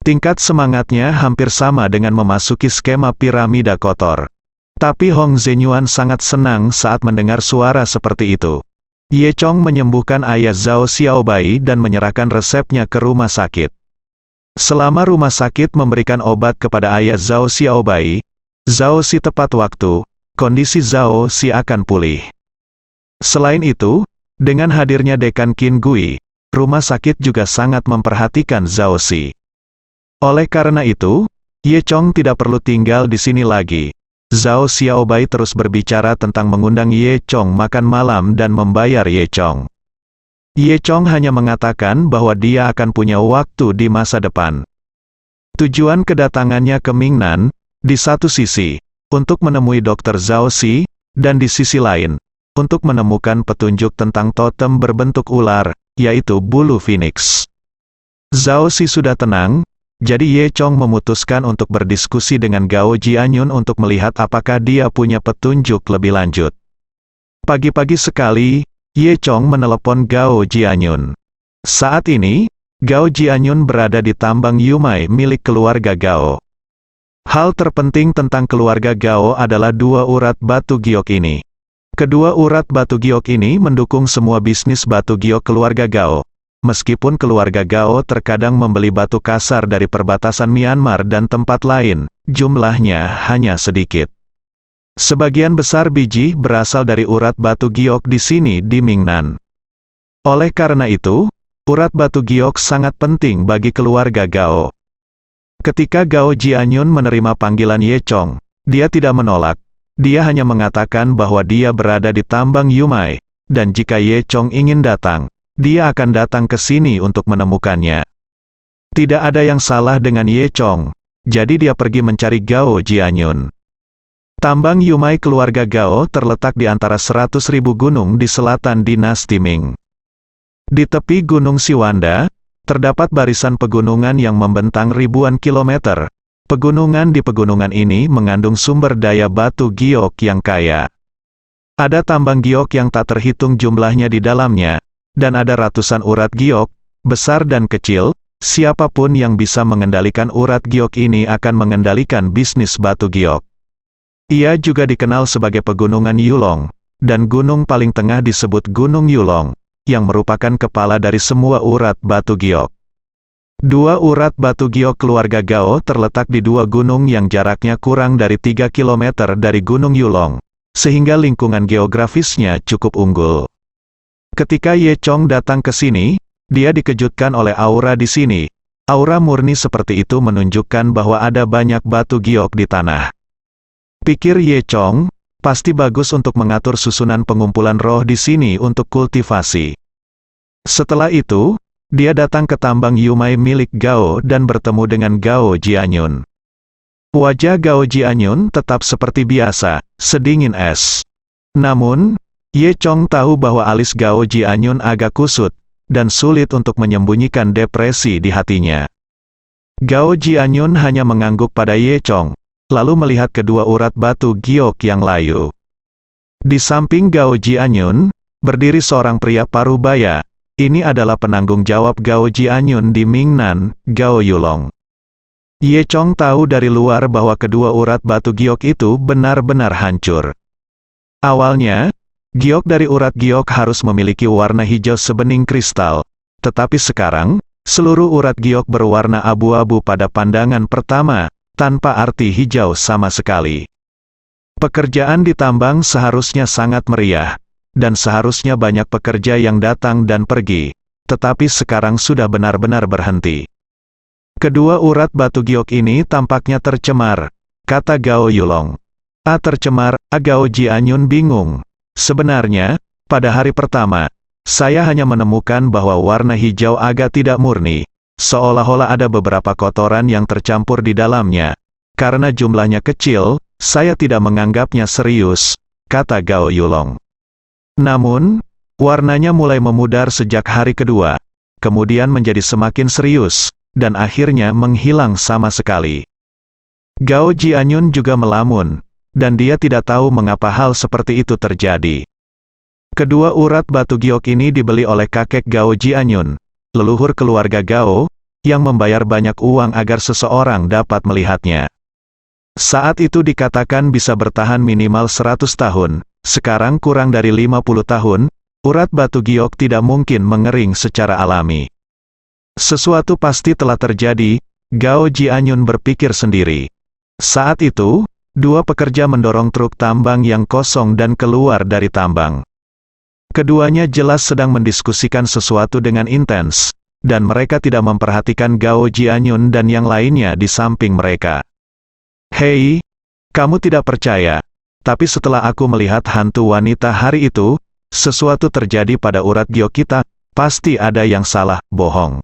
Tingkat semangatnya hampir sama dengan memasuki skema piramida kotor. Tapi Hong Zhenyuan sangat senang saat mendengar suara seperti itu. Ye Chong menyembuhkan ayah Zhao Xiaobai dan menyerahkan resepnya ke rumah sakit. Selama rumah sakit memberikan obat kepada ayah Zhao Xiaobai, Zhao Xi tepat waktu, kondisi Zhao Xi akan pulih. Selain itu, dengan hadirnya Dekan Qin Gui, rumah sakit juga sangat memperhatikan Zhao Xi. Oleh karena itu, Ye Chong tidak perlu tinggal di sini lagi. Zhao Xiaobai terus berbicara tentang mengundang Ye Chong makan malam dan membayar Ye Chong. Ye Chong hanya mengatakan bahwa dia akan punya waktu di masa depan. Tujuan kedatangannya ke Mingnan, di satu sisi, untuk menemui Dr. Zhao Xi, dan di sisi lain, untuk menemukan petunjuk tentang totem berbentuk ular, yaitu bulu phoenix. Zhao Xi sudah tenang, jadi Ye Chong memutuskan untuk berdiskusi dengan Gao Jianyun untuk melihat apakah dia punya petunjuk lebih lanjut. Pagi-pagi sekali, Ye Chong menelepon Gao Jianyun. Saat ini, Gao Jianyun berada di tambang Yumai milik keluarga Gao. Hal terpenting tentang keluarga Gao adalah dua urat batu giok ini. Kedua urat batu giok ini mendukung semua bisnis batu giok keluarga Gao. Meskipun keluarga Gao terkadang membeli batu kasar dari perbatasan Myanmar dan tempat lain, jumlahnya hanya sedikit. Sebagian besar biji berasal dari urat batu giok di sini di Mingnan. Oleh karena itu, urat batu giok sangat penting bagi keluarga Gao. Ketika Gao Jianyun menerima panggilan Ye Chong, dia tidak menolak. Dia hanya mengatakan bahwa dia berada di tambang Yumai, dan jika Ye Chong ingin datang, dia akan datang ke sini untuk menemukannya. Tidak ada yang salah dengan Ye Chong, jadi dia pergi mencari Gao Jianyun. Tambang Yumai keluarga Gao terletak di antara 100.000 gunung di selatan dinasti Ming. Di tepi Gunung Siwanda, terdapat barisan pegunungan yang membentang ribuan kilometer. Pegunungan di pegunungan ini mengandung sumber daya batu giok yang kaya. Ada tambang giok yang tak terhitung jumlahnya di dalamnya, dan ada ratusan urat giok, besar dan kecil. Siapapun yang bisa mengendalikan urat giok ini akan mengendalikan bisnis batu giok. Ia juga dikenal sebagai pegunungan Yulong, dan gunung paling tengah disebut Gunung Yulong, yang merupakan kepala dari semua urat batu giok. Dua urat batu giok keluarga Gao terletak di dua gunung yang jaraknya kurang dari 3 km dari Gunung Yulong, sehingga lingkungan geografisnya cukup unggul. Ketika Ye Chong datang ke sini, dia dikejutkan oleh aura di sini. Aura murni seperti itu menunjukkan bahwa ada banyak batu giok di tanah. Pikir Ye Chong, pasti bagus untuk mengatur susunan pengumpulan roh di sini untuk kultivasi. Setelah itu, dia datang ke tambang Yumai milik Gao dan bertemu dengan Gao Jianyun. Wajah Gao Jianyun tetap seperti biasa, sedingin es. Namun, Ye Chong tahu bahwa alis Gao Jianyun agak kusut, dan sulit untuk menyembunyikan depresi di hatinya. Gao Jianyun hanya mengangguk pada Ye Chong, lalu melihat kedua urat batu giok yang layu. Di samping Gao Jianyun, berdiri seorang pria parubaya. Ini adalah penanggung jawab Gao Jianyun di Mingnan, Gao Yulong. Ye Chong tahu dari luar bahwa kedua urat batu giok itu benar-benar hancur. Awalnya, giok dari urat giok harus memiliki warna hijau sebening kristal, tetapi sekarang, seluruh urat giok berwarna abu-abu pada pandangan pertama, tanpa arti hijau sama sekali. Pekerjaan di tambang seharusnya sangat meriah, dan seharusnya banyak pekerja yang datang dan pergi, tetapi sekarang sudah benar-benar berhenti. Kedua urat batu giok ini tampaknya tercemar, kata Gao Yulong. Tercemar, Gao Jianyun bingung. Sebenarnya, pada hari pertama, saya hanya menemukan bahwa warna hijau agak tidak murni, seolah-olah ada beberapa kotoran yang tercampur di dalamnya. Karena jumlahnya kecil, saya tidak menganggapnya serius, kata Gao Yulong. Namun, warnanya mulai memudar sejak hari kedua, kemudian menjadi semakin serius, dan akhirnya menghilang sama sekali. Gao Jianyun juga melamun, dan dia tidak tahu mengapa hal seperti itu terjadi. Kedua urat batu giok ini dibeli oleh kakek Gao Jianyun, leluhur keluarga Gao, yang membayar banyak uang agar seseorang dapat melihatnya. Saat itu dikatakan bisa bertahan minimal 100 tahun, sekarang kurang dari 50 tahun, urat batu giok tidak mungkin mengering secara alami. Sesuatu pasti telah terjadi, Gao Jianyun berpikir sendiri. Saat itu, dua pekerja mendorong truk tambang yang kosong dan keluar dari tambang. Keduanya jelas sedang mendiskusikan sesuatu dengan intens, dan mereka tidak memperhatikan Gao Jianyun dan yang lainnya di samping mereka. Hei, kamu tidak percaya, tapi setelah aku melihat hantu wanita hari itu, sesuatu terjadi pada urat giok kita, pasti ada yang salah, bohong.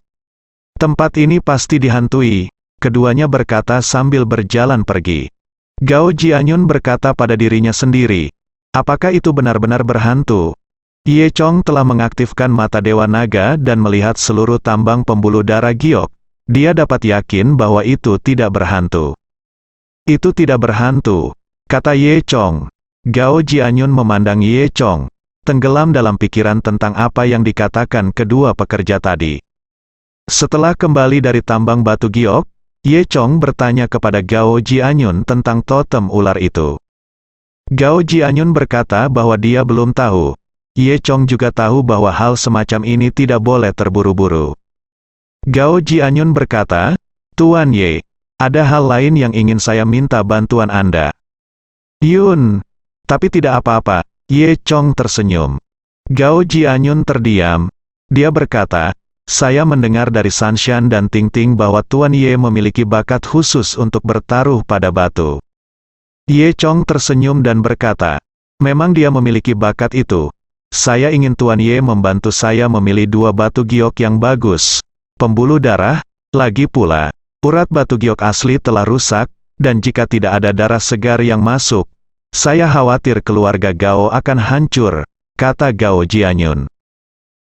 Tempat ini pasti dihantui, keduanya berkata sambil berjalan pergi. Gao Jianyun berkata pada dirinya sendiri, apakah itu benar-benar berhantu? Ye Chong telah mengaktifkan mata Dewa Naga dan melihat seluruh tambang pembuluh darah giok. Dia dapat yakin bahwa itu tidak berhantu. Itu tidak berhantu, kata Ye Chong. Gao Jianyun memandang Ye Chong, tenggelam dalam pikiran tentang apa yang dikatakan kedua pekerja tadi. Setelah kembali dari tambang batu giok, Ye Chong bertanya kepada Gao Jianyun tentang totem ular itu. Gao Jianyun berkata bahwa dia belum tahu. Ye Chong juga tahu bahwa hal semacam ini tidak boleh terburu-buru. Gao Jianyun berkata, Tuan Ye, ada hal lain yang ingin saya minta bantuan Anda. Yun, tapi tidak apa-apa, Ye Chong tersenyum. Gao Jianyun terdiam. Dia berkata, saya mendengar dari Sanshan dan Ting Ting bahwa Tuan Ye memiliki bakat khusus untuk bertaruh pada batu. Ye Chong tersenyum dan berkata, memang dia memiliki bakat itu. Saya ingin Tuan Ye membantu saya memilih dua batu giok yang bagus. Pembuluh darah, lagi pula, urat batu giok asli telah rusak, dan jika tidak ada darah segar yang masuk, saya khawatir keluarga Gao akan hancur, kata Gao Jianyun.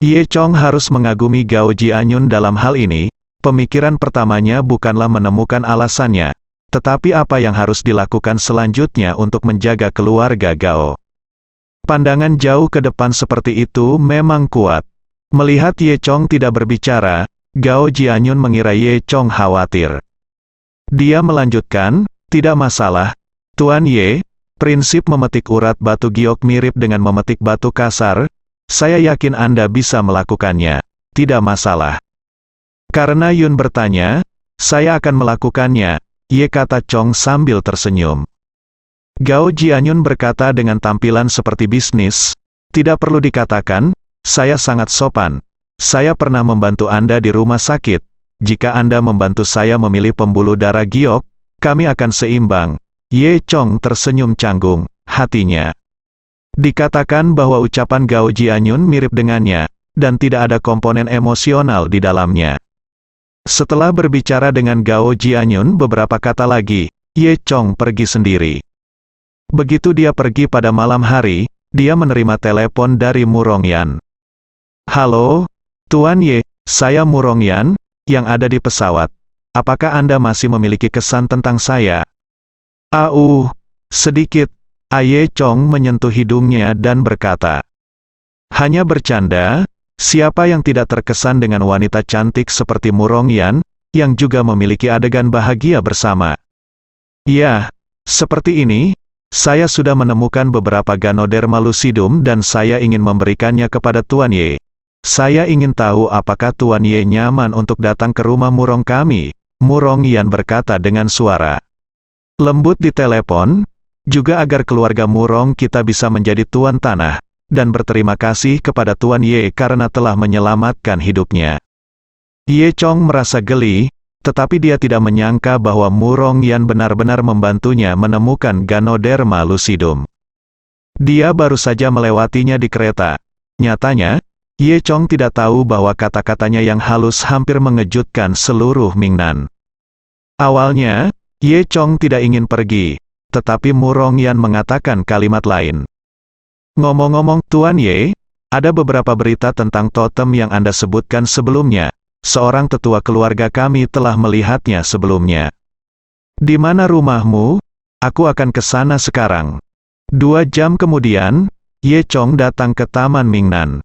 Ye Chong harus mengagumi Gao Jianyun dalam hal ini. Pemikiran pertamanya bukanlah menemukan alasannya, tetapi apa yang harus dilakukan selanjutnya untuk menjaga keluarga Gao. Pandangan jauh ke depan seperti itu memang kuat. Melihat Ye Chong tidak berbicara, Gao Jianyun mengira Ye Chong khawatir. Dia melanjutkan, tidak masalah, Tuan Ye, prinsip memetik urat batu giok mirip dengan memetik batu kasar, saya yakin Anda bisa melakukannya, tidak masalah. Karena Yun bertanya, saya akan melakukannya, Ye kata Chong sambil tersenyum. Gao Jianyun berkata dengan tampilan seperti bisnis, tidak perlu dikatakan, saya sangat sopan. Saya pernah membantu Anda di rumah sakit. Jika Anda membantu saya memilih pembuluh darah giok, kami akan seimbang. Ye Chong tersenyum canggung. hatinya. Dikatakan bahwa ucapan Gao Jianyun mirip dengannya, dan tidak ada komponen emosional di dalamnya. Setelah berbicara dengan Gao Jianyun beberapa kata lagi, Ye Chong pergi sendiri. Begitu dia pergi pada malam hari, dia menerima telepon dari Mu Rongyan. "Halo, Tuan Ye, saya Mu Rongyan, yang ada di pesawat. Apakah Anda masih memiliki kesan tentang saya?" Sedikit. Ye Chong menyentuh hidungnya dan berkata, "Hanya bercanda, siapa yang tidak terkesan dengan wanita cantik seperti Mu Rongyan, yang juga memiliki adegan bahagia bersama?" "Ya, seperti ini, saya sudah menemukan beberapa Ganoderma lucidum dan saya ingin memberikannya kepada Tuan Ye. Saya ingin tahu apakah Tuan Ye nyaman untuk datang ke rumah Murong kami," Mu Rongyan berkata dengan suara lembut di telepon, "juga agar keluarga Murong kita bisa menjadi tuan tanah, dan berterima kasih kepada Tuan Ye karena telah menyelamatkan hidupnya." Ye Chong merasa geli, tetapi dia tidak menyangka bahwa Mu Rongyan benar-benar membantunya menemukan Ganoderma lucidum. Dia baru saja melewatinya di kereta. Nyatanya, Ye Chong tidak tahu bahwa kata-katanya yang halus hampir mengejutkan seluruh Mingnan. Awalnya, Ye Chong tidak ingin pergi, tetapi Mu Rongyan mengatakan kalimat lain. "Ngomong-ngomong, Tuan Ye, ada beberapa berita tentang totem yang Anda sebutkan sebelumnya. Seorang tetua keluarga kami telah melihatnya sebelumnya. Di mana rumahmu? Aku akan ke sana sekarang." 2 jam kemudian, Ye Chong datang ke Taman Mingnan.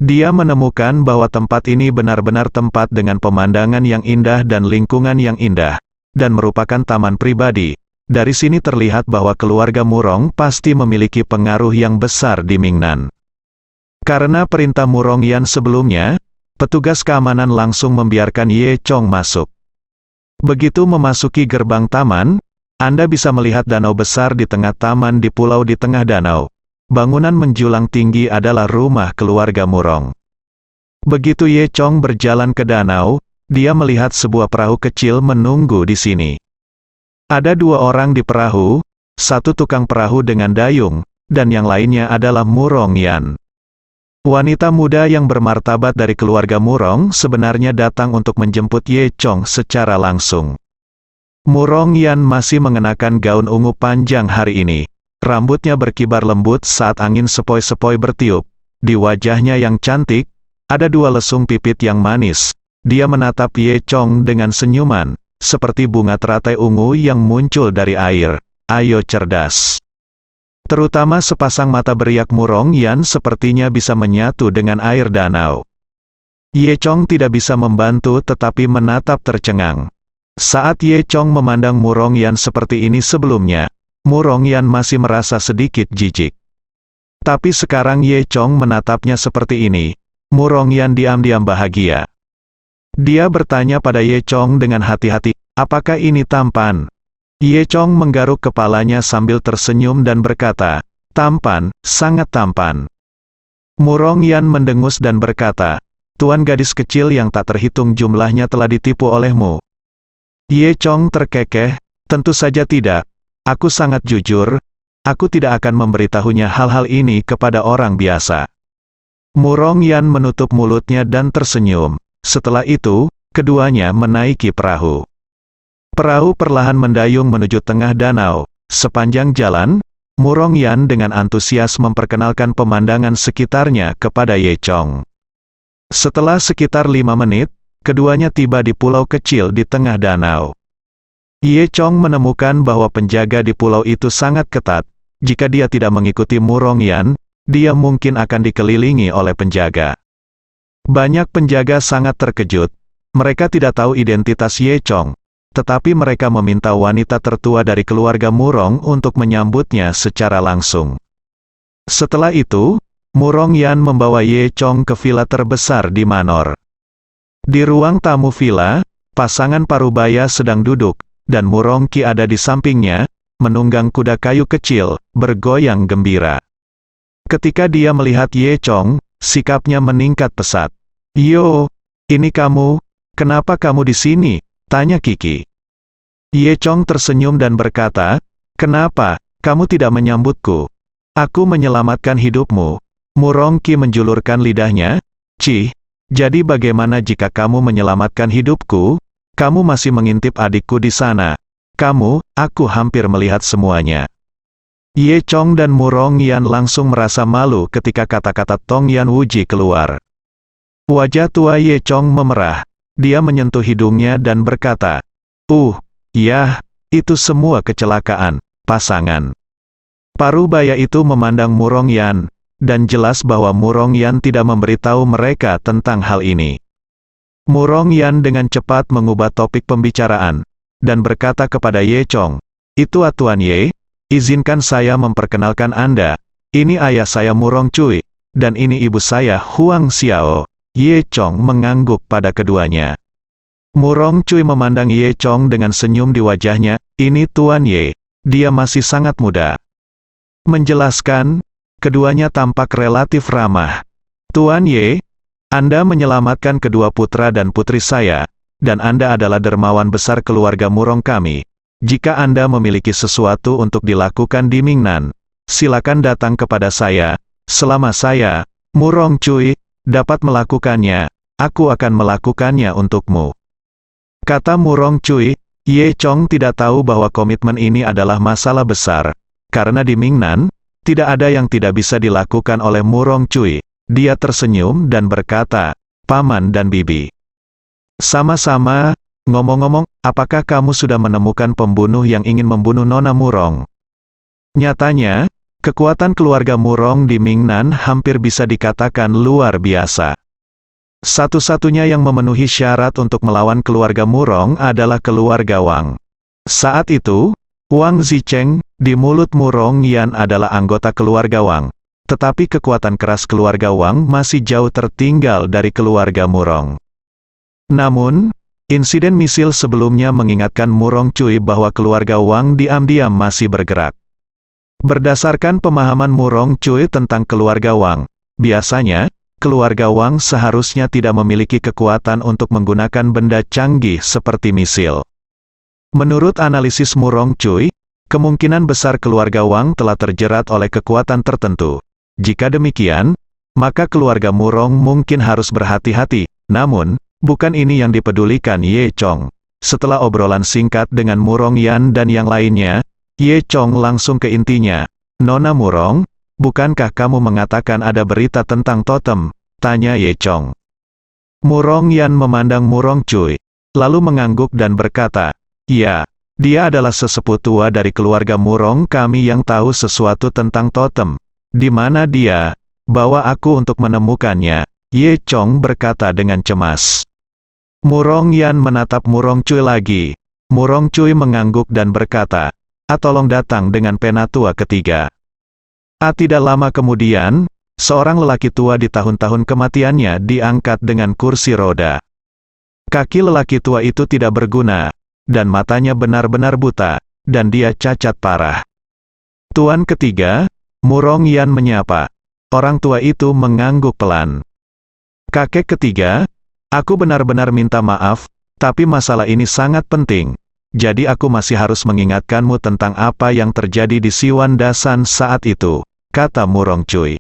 Dia menemukan bahwa tempat ini benar-benar tempat dengan pemandangan yang indah dan lingkungan yang indah, dan merupakan taman pribadi. Dari sini terlihat bahwa keluarga Murong pasti memiliki pengaruh yang besar di Mingnan. Karena perintah Mu Rongyan sebelumnya, petugas keamanan langsung membiarkan Ye Chong masuk. Begitu memasuki gerbang taman, Anda bisa melihat danau besar di tengah taman di pulau di tengah danau. Bangunan menjulang tinggi adalah rumah keluarga Murong. Begitu Ye Chong berjalan ke danau, dia melihat sebuah perahu kecil menunggu di sini. Ada 2 orang di perahu, satu tukang perahu dengan dayung, dan yang lainnya adalah Mu Rongyan. Wanita muda yang bermartabat dari keluarga Murong sebenarnya datang untuk menjemput Ye Chong secara langsung. Mu Rongyan masih mengenakan gaun ungu panjang hari ini. Rambutnya berkibar lembut saat angin sepoi-sepoi bertiup. Di wajahnya yang cantik, ada 2 lesung pipit yang manis. Dia menatap Ye Chong dengan senyuman, seperti bunga teratai ungu yang muncul dari air. "Ayo cerdas." Terutama sepasang mata beriak Mu Rongyan sepertinya bisa menyatu dengan air danau. Ye Chong tidak bisa membantu tetapi menatap tercengang. Saat Ye Chong memandang Mu Rongyan seperti ini sebelumnya, Mu Rongyan masih merasa sedikit jijik. Tapi sekarang Ye Chong menatapnya seperti ini, Mu Rongyan diam-diam bahagia. Dia bertanya pada Ye Chong dengan hati-hati, "Apakah ini tampan?" Ye Chong menggaruk kepalanya sambil tersenyum dan berkata, "Tampan, sangat tampan." Mu Rongyan mendengus dan berkata, "Tuan gadis kecil yang tak terhitung jumlahnya telah ditipu olehmu." Ye Chong terkekeh, "Tentu saja tidak. Aku sangat jujur, aku tidak akan memberitahunya hal-hal ini kepada orang biasa." Mu Rongyan menutup mulutnya dan tersenyum. Setelah itu, keduanya menaiki perahu. Perahu perlahan mendayung menuju tengah danau. Sepanjang jalan, Mu Rongyan dengan antusias memperkenalkan pemandangan sekitarnya kepada Ye Chong. Setelah sekitar 5 menit, keduanya tiba di pulau kecil di tengah danau. Ye Chong menemukan bahwa penjaga di pulau itu sangat ketat. Jika dia tidak mengikuti Mu Rongyan, dia mungkin akan dikelilingi oleh penjaga. Banyak penjaga sangat terkejut. Mereka tidak tahu identitas Ye Chong, tetapi mereka meminta wanita tertua dari keluarga Murong untuk menyambutnya secara langsung. Setelah itu, Mu Rongyan membawa Ye Chong ke villa terbesar di Manor. Di ruang tamu villa, pasangan parubaya sedang duduk, dan Mu Rongki ada di sampingnya, menunggang kuda kayu kecil, bergoyang gembira. Ketika dia melihat Ye Chong, sikapnya meningkat pesat. "Yo, ini kamu, kenapa kamu di sini?" tanya Kiki. Ye Chong tersenyum dan berkata, "Kenapa? kamu tidak menyambutku. Aku menyelamatkan hidupmu. Murongki menjulurkan lidahnya. Cih, jadi bagaimana jika kamu menyelamatkan hidupku? Kamu masih mengintip adikku di sana. Aku hampir melihat semuanya. Ye Chong dan Murong Yan langsung merasa malu ketika kata-kata Tong Yan Wuji keluar. Wajah tua Ye Chong memerah. Dia menyentuh hidungnya dan berkata, ya, itu semua kecelakaan, pasangan. Parubaya itu memandang Murong Yan, dan jelas bahwa Murong Yan tidak memberitahu mereka tentang hal ini. Murong Yan dengan cepat mengubah topik pembicaraan, dan berkata kepada Ye Chong, "Itu Tuan Ye, izinkan saya memperkenalkan Anda. Ini ayah saya Murong Cui, dan ini ibu saya Huang Xiao." Ye Chong mengangguk pada keduanya. Murong Cui memandang Ye Chong dengan senyum di wajahnya, "Ini Tuan Ye, dia masih sangat muda." Menjelaskan, keduanya tampak relatif ramah. "Tuan Ye, Anda menyelamatkan kedua putra dan putri saya, dan Anda adalah dermawan besar keluarga Murong kami. Jika Anda memiliki sesuatu untuk dilakukan di Mingnan, silakan datang kepada saya. Selama saya, Murong Cui, dapat melakukannya, aku akan melakukannya untukmu." Kata Murong Cui. Ye Chong tidak tahu bahwa komitmen ini adalah masalah besar. Karena di Mingnan, tidak ada yang tidak bisa dilakukan oleh Murong Cui. Dia tersenyum dan berkata, "Paman dan Bibi. Sama-sama, ngomong-ngomong, apakah kamu sudah menemukan pembunuh yang ingin membunuh Nona Murong?" Nyatanya, kekuatan keluarga Murong di Mingnan hampir bisa dikatakan luar biasa. Satu-satunya yang memenuhi syarat untuk melawan keluarga Murong adalah keluarga Wang. Saat itu, Wang Zicheng, di mulut Murong Yan adalah anggota keluarga Wang. Tetapi kekuatan keras keluarga Wang masih jauh tertinggal dari keluarga Murong. Namun, insiden misil sebelumnya mengingatkan Murong Cui bahwa keluarga Wang diam-diam masih bergerak. Berdasarkan pemahaman Murong Cui tentang keluarga Wang, biasanya, keluarga Wang seharusnya tidak memiliki kekuatan untuk menggunakan benda canggih seperti misil. Menurut analisis Murong Cui, kemungkinan besar keluarga Wang telah terjerat oleh kekuatan tertentu. Jika demikian, maka keluarga Murong mungkin harus berhati-hati. Namun, bukan ini yang dipedulikan Ye Chong. Setelah obrolan singkat dengan Murong Yan dan yang lainnya, Ye Chong langsung ke intinya. "Nona Murong, bukankah kamu mengatakan ada berita tentang totem?" tanya Ye Chong. Murong Yan memandang Murong Cui, lalu mengangguk dan berkata, "Ya, dia adalah sesepuh tua dari keluarga Murong kami yang tahu sesuatu tentang totem. Di mana dia? Bawa aku untuk menemukannya." Ye Chong berkata dengan cemas. Murong Yan menatap Murong Cui lagi. Murong Cui mengangguk dan berkata, "Tolong datang dengan penatua ketiga." Tidak lama kemudian, seorang lelaki tua di tahun-tahun kematiannya diangkat dengan kursi roda. Kaki lelaki tua itu tidak berguna, dan matanya benar-benar buta, dan dia cacat parah. "Tuan ketiga," Murong Yan menyapa. Orang tua itu mengangguk pelan. "Kakek ketiga, aku benar-benar minta maaf, tapi masalah ini sangat penting. Jadi aku masih harus mengingatkanmu tentang apa yang terjadi di Siwan Dasan saat itu," kata Murong Cui.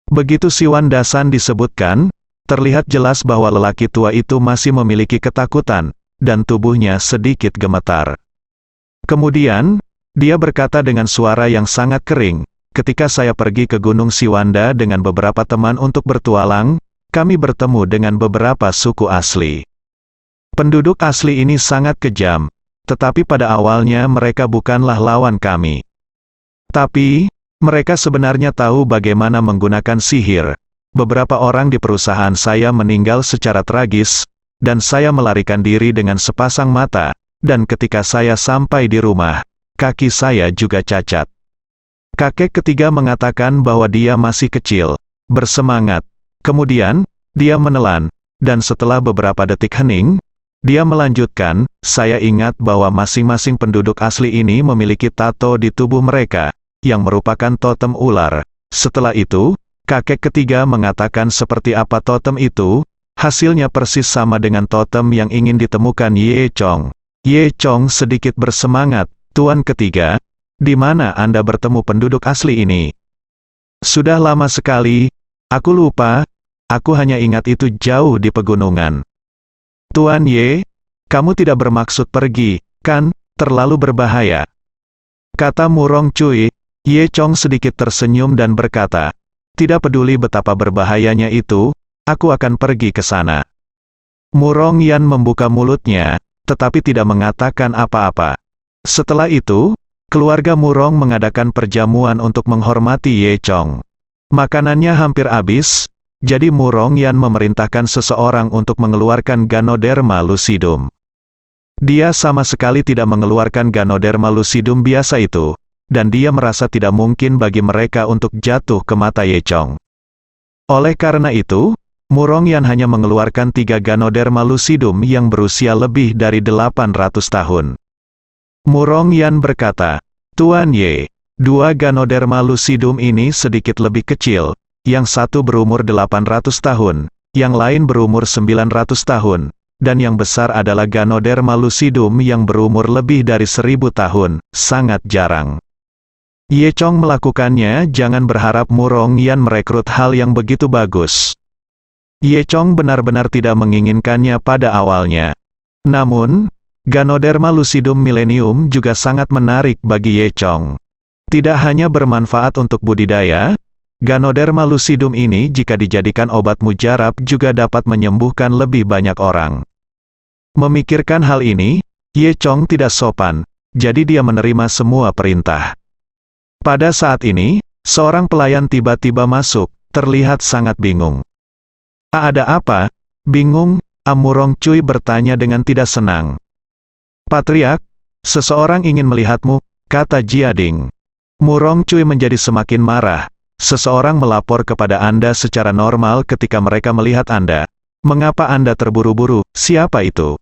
Begitu Siwan Dasan disebutkan, terlihat jelas bahwa lelaki tua itu masih memiliki ketakutan, dan tubuhnya sedikit gemetar. Kemudian, dia berkata dengan suara yang sangat kering, "Ketika saya pergi ke Gunung Siwanda dengan beberapa teman untuk bertualang, kami bertemu dengan beberapa suku asli. Penduduk asli ini sangat kejam, tetapi pada awalnya mereka bukanlah lawan kami. Tapi, mereka sebenarnya tahu bagaimana menggunakan sihir. Beberapa orang di perusahaan saya meninggal secara tragis, dan saya melarikan diri dengan sepasang mata, dan ketika saya sampai di rumah, kaki saya juga cacat." Kakek ketiga mengatakan bahwa dia masih kecil, bersemangat. Kemudian, dia menelan, dan setelah beberapa detik hening, dia melanjutkan, "Saya ingat bahwa masing-masing penduduk asli ini memiliki tato di tubuh mereka, yang merupakan totem ular. Setelah itu, kakek ketiga mengatakan seperti apa totem itu, hasilnya persis sama dengan totem yang ingin ditemukan Ye Chong." Ye Chong sedikit bersemangat, "Tuan ketiga, Di mana Anda bertemu penduduk asli ini? Sudah lama sekali, aku lupa, aku hanya ingat itu jauh di pegunungan. Tuan Ye, kamu tidak bermaksud pergi, kan? Terlalu berbahaya. Kata Murong Cui. Ye Chong sedikit tersenyum dan berkata, tidak peduli betapa berbahayanya itu, aku akan pergi ke sana. Murong Yan membuka mulutnya, tetapi tidak mengatakan apa-apa. Setelah itu, keluarga Murong mengadakan perjamuan untuk menghormati Ye Chong. Makanannya hampir habis, jadi Murong Yan memerintahkan seseorang untuk mengeluarkan Ganoderma lucidum. Dia sama sekali tidak mengeluarkan Ganoderma lucidum biasa itu, dan dia merasa tidak mungkin bagi mereka untuk jatuh ke mata Ye Chong. Oleh karena itu, Murong Yan hanya mengeluarkan 3 Ganoderma lucidum yang berusia lebih dari 800 tahun. Murong Yan berkata, Tuan Ye, 2 Ganoderma lucidum ini sedikit lebih kecil, yang satu berumur 800 tahun, yang lain berumur 900 tahun, dan yang besar adalah Ganoderma lucidum yang berumur lebih dari 1000 tahun, sangat jarang. Ye Chong melakukannya, jangan berharap Murong Yan merekrut hal yang begitu bagus. Ye Chong benar-benar tidak menginginkannya pada awalnya. Namun, Ganoderma lucidum millennium juga sangat menarik bagi Ye Chong. Tidak hanya bermanfaat untuk budidaya, Ganoderma lucidum ini jika dijadikan obat mujarab juga dapat menyembuhkan lebih banyak orang. Memikirkan hal ini, Ye Chong tidak sopan, jadi dia menerima semua perintah. Pada saat ini, seorang pelayan tiba-tiba masuk, terlihat sangat bingung. Ada apa? Bingung? Murong Cui bertanya dengan tidak senang. Patriark, seseorang ingin melihatmu, kata Jiading. Murong Cui menjadi semakin marah. Seseorang melapor kepada Anda secara normal ketika mereka melihat Anda. Mengapa Anda terburu-buru? Siapa itu?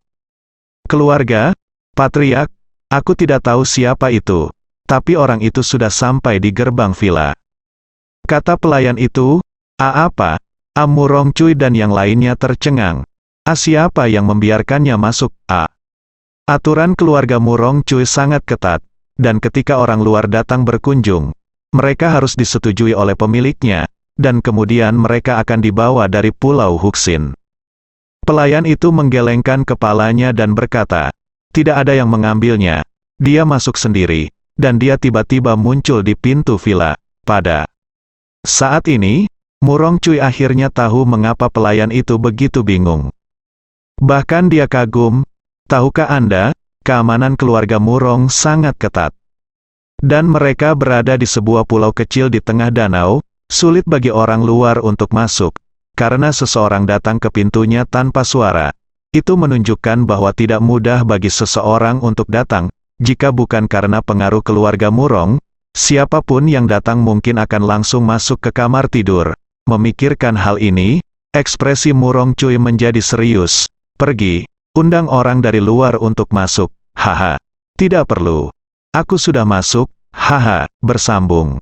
Keluarga? Patriark? Aku tidak tahu siapa itu. Tapi orang itu sudah sampai di gerbang villa. Kata pelayan itu, apa? Murong Cui dan yang lainnya tercengang. Siapa yang membiarkannya masuk? Aturan keluarga Murong Cui sangat ketat, dan ketika orang luar datang berkunjung, mereka harus disetujui oleh pemiliknya, dan kemudian mereka akan dibawa dari Pulau Huxin. Pelayan itu menggelengkan kepalanya dan berkata, tidak ada yang mengambilnya. Dia masuk sendiri, dan dia tiba-tiba muncul di pintu villa. Pada saat ini, Murong Cui akhirnya tahu mengapa pelayan itu begitu bingung. Bahkan dia kagum, tahukah Anda, keamanan keluarga Murong sangat ketat. Dan mereka berada di sebuah pulau kecil di tengah danau, sulit bagi orang luar untuk masuk, karena seseorang datang ke pintunya tanpa suara. Itu menunjukkan bahwa tidak mudah bagi seseorang untuk datang, jika bukan karena pengaruh keluarga Murong, siapapun yang datang mungkin akan langsung masuk ke kamar tidur. Memikirkan hal ini, ekspresi Murong Cui menjadi serius. Pergi, undang orang dari luar untuk masuk, haha. Tidak perlu. Aku sudah masuk, haha, bersambung.